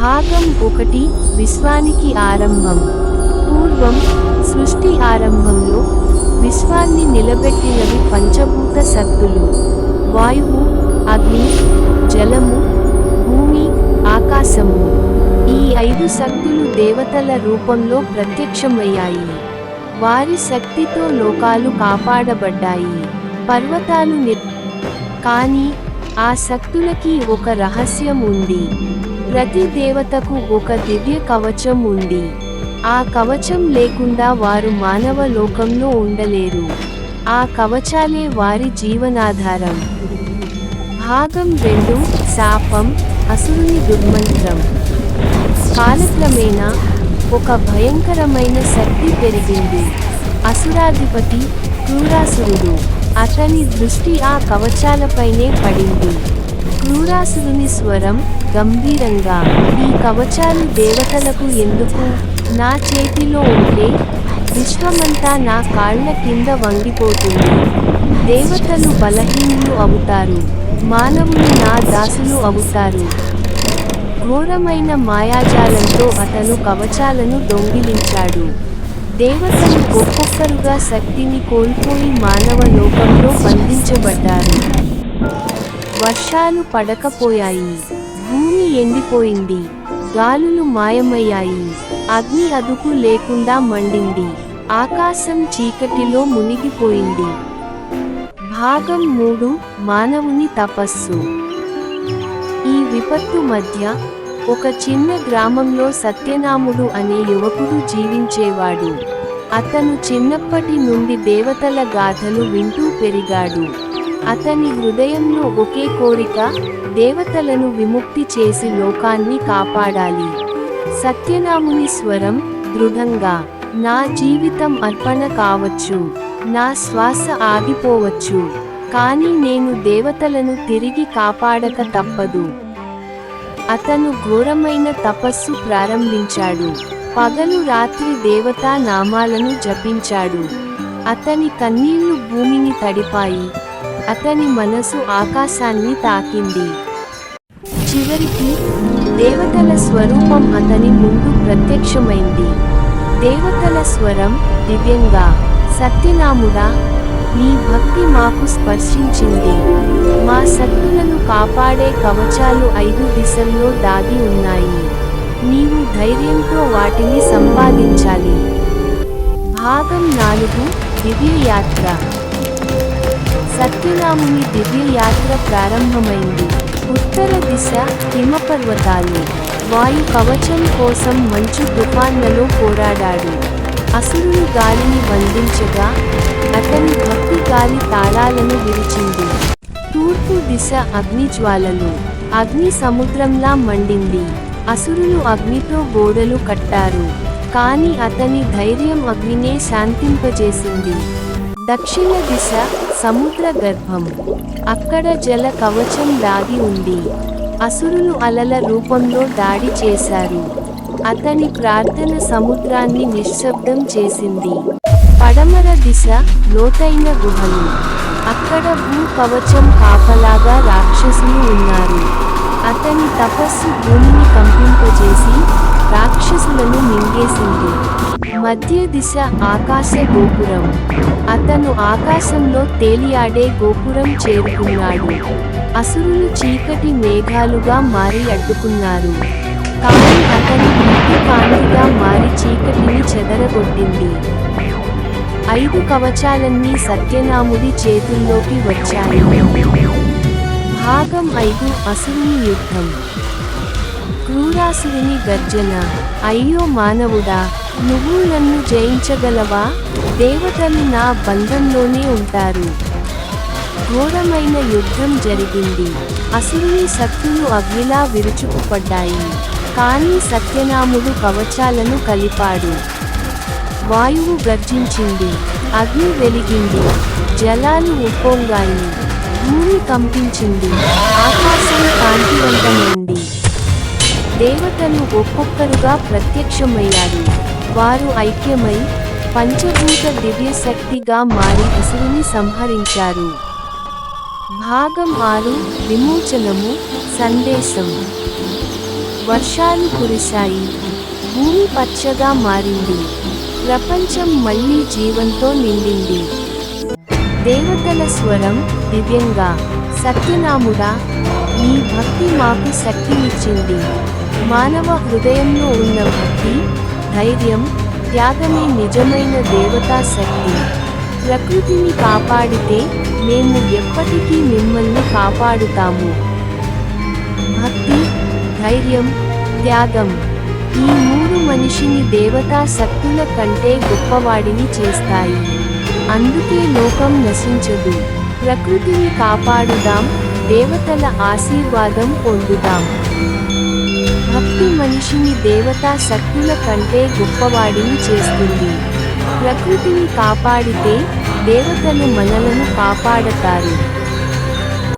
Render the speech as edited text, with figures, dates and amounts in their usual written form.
భాగం 1 విశ్వానికి ఆరంభం. పూర్వం సృష్టి ఆరంభంలో విశ్వాన్ని నిలబెట్టినవి పంచభూత శక్తులు: వాయువు, అగ్ని, జలము, భూమి, ఆకాశము. ఈ 5 శక్తులు దేవతల రూపంలో ప్రత్యక్షమయ్యాయి. వారి శక్తితో లోకాలు కాపాడబడ్డాయి, పర్వతాలు కానీ ఆ శక్తులకి ఒక రహస్యం ఉంది. ప్రతి దేవతకు ఒక దివ్య కవచం ఉంది. ఆ కవచం లేకుండా వారు మానవ లోకంలో ఉండలేరు. ఆ కవచాలే వారి జీవనాధారం. భాగం 2 శాపం, అసురుని దుర్మంత్రం. కాలక్రమేణా ఒక భయంకరమైన శక్తి పెరిగింది. అసురాధిపతి క్రూరాసురుడు. అతని దృష్టి ఆ కవచాలపైనే పడింది. క్రూరాసురుని స్వరం గంభీరంగా, ఈ కవచాలు దేవతలకు ఎందుకు? నా చేతిలో ఉంటే విశ్వమంతా నా కాళ్ల కింద వంగిపోతుంది. దేవతలు బలహీనులు అవుతారు, మానవులు నా దాసులు అవుతారు. ఘోరమైన మాయాజాలంతో అతను కవచాలను దొంగిలించాడు. దేవతలు ఒక్కొక్కరుగా శక్తిని కోల్పోయి మానవ లోకంలో బంధించబడ్డారు. వర్షాలు పడకపోయాయి, భూమి ఎండిపోయింది, గాలులు మాయమయ్యాయి, అగ్ని అదుపు లేకుండా మండింది, ఆకాశం చీకటిలో మునిగిపోయింది. భాగం 3 మానవుని తపస్సు. ఈ విపత్తు మధ్య ఒక చిన్న గ్రామంలో సత్యనాముడు అనే యువకుడు జీవించేవాడు. అతను చిన్నప్పటి నుండి దేవతల గాథలు వింటూ పెరిగాడు. అతని హృదయంలో ఒకే కోరిక: దేవతలను విముక్తి చేసి లోకాన్ని కాపాడాలి. సత్యనాముని స్వరం దృఢంగా: నా జీవితం అర్పణ కావచ్చు, నా శ్వాస ఆగిపోవచ్చు, కానీ నేను దేవతలను తిరిగి కాపాడక తప్పదు. అతను ఘోరమైన తపస్సు ప్రారంభించాడు. పగలు రాత్రి దేవతా నామాలను జపించాడు. అతని కన్నీళ్లు భూమిని తడిపాయి, అతని మనసు ఆకాశాన్ని తాకింది. చివరికి దేవతల స్వరూపం అతని ముందు ప్రత్యక్షమైంది. దేవతల స్వరం దివ్యంగా: సత్యనాముడా, నీ భక్తి మాకు స్పర్శించింది. మా శక్తులను కాపాడే కవచాలు 5 దిశల్లో దాగి ఉన్నాయి. నీవు ధైర్యంతో వాటిని సంపాదించాలి. భాగం 4 దివ్యయాత్ర. సత్యనాముని దివ్యయాత్ర ప్రారంభమైంది. ఉత్తర దిశ హిమపర్వతాలు. వాయు కవచం కోసం మంచు తుఫాన్లలో పోరాడాడు. అసురుని గాలిని బంధించగా అతని భక్తి గాలి తాళాలను విరిచింది. తూర్పు దిశ అగ్నిజ్వాలలు. అగ్ని సముద్రంలా మండింది. అసురులు అగ్నితో గోడలు కట్టారు, కానీ అతని ధైర్యం అగ్నినే శాంతింపజేసింది. దక్షిణ దిశ సముద్ర గర్భం. అక్కడ జల కవచం దాగి ఉంది. అసురులు అలల రూపంలో దాడి చేశారు. అతని ప్రార్థన సముద్రాన్ని నిశ్శబ్దం చేసింది. పడమర దిశ లోతైన గుహలు. అక్కడ భూ కవచం కాపలాగా రాక్షసులు ఉన్నారు. అతని తపస్సు భూమిని కంపింపజేసి రాక్షసులను మింగేసింది. మధ్య దిశ ఆకాశ గోపురం. అతను ఆకాశంలో తేలియాడే గోపురం చేరుకున్నాడు. అసురులు చీకటి మేఘాలుగా మారి అడ్డుకున్నారు, కానీ అతని భక్తి కాంతిగా మారి చీకటిని చెదరగొట్టింది. 5 కవచాలన్నీ సత్యనాముడి చేతుల్లోకి వచ్చాయి. భాగం 5 అసురుని యుద్ధం. క్రూరాసురుని గర్జన: అయ్యో మానవుడా, నువ్వు నన్ను జయించగలవా? దేవతలు నా బంధంలోనే ఉంటారు. ఘోరమైన యుద్ధం జరిగింది. అసురుని శక్తులు అగ్నిలా విరుచుకుపడ్డాయి, కానీ సత్యనాముడు కవచాలను కలిపాడు. వాయువు గర్జించింది, అగ్ని వెలిగింది, జలాలు ఉప్పొంగాయి, భూమి కంపించింది, ఆకాశం కాంతివంతమైంది. దేవతలు ఒక్కొక్కరుగా ప్రత్యక్షమయ్యారు. వారు ఐక్యమై పంచభూత దివ్యశక్తిగా మారి అసురుని సంహరించారు. భాగం 6 విమోచనము సందేశం. వర్షాలు కురిశాయి, భూమి పచ్చగా మారింది, ప్రపంచం మళ్ళీ జీవంతో నిండింది. దేవతల స్వరం దివ్యంగా, సత్యనాముడా, నీ భక్తి మాకు శక్తినిచ్చింది. మానవ హృదయంలో ఉన్న భక్తి, ధైర్యం, త్యాగమే నిజమైన దేవతా శక్తి. ప్రకృతిని కాపాడితే మేము ఎప్పటికీ మిమ్మల్ని కాపాడుతాము. భక్తి, ధైర్యం, త్యాగం, ఈ మూడు మనిషిని దేవతా శక్తుల కంటే గొప్పవాడిని చేస్తాయి. అందుకే లోకం నశించదు. ప్రకృతిని కాపాడుదాం, దేవతల ఆశీర్వాదం పొందుదాం. భక్తి మనిషిని దేవతా శక్తుల కంటే గొప్పవాడిని చేస్తుంది. ప్రకృతిని కాపాడితే దేవతలు మనలను కాపాడతారు.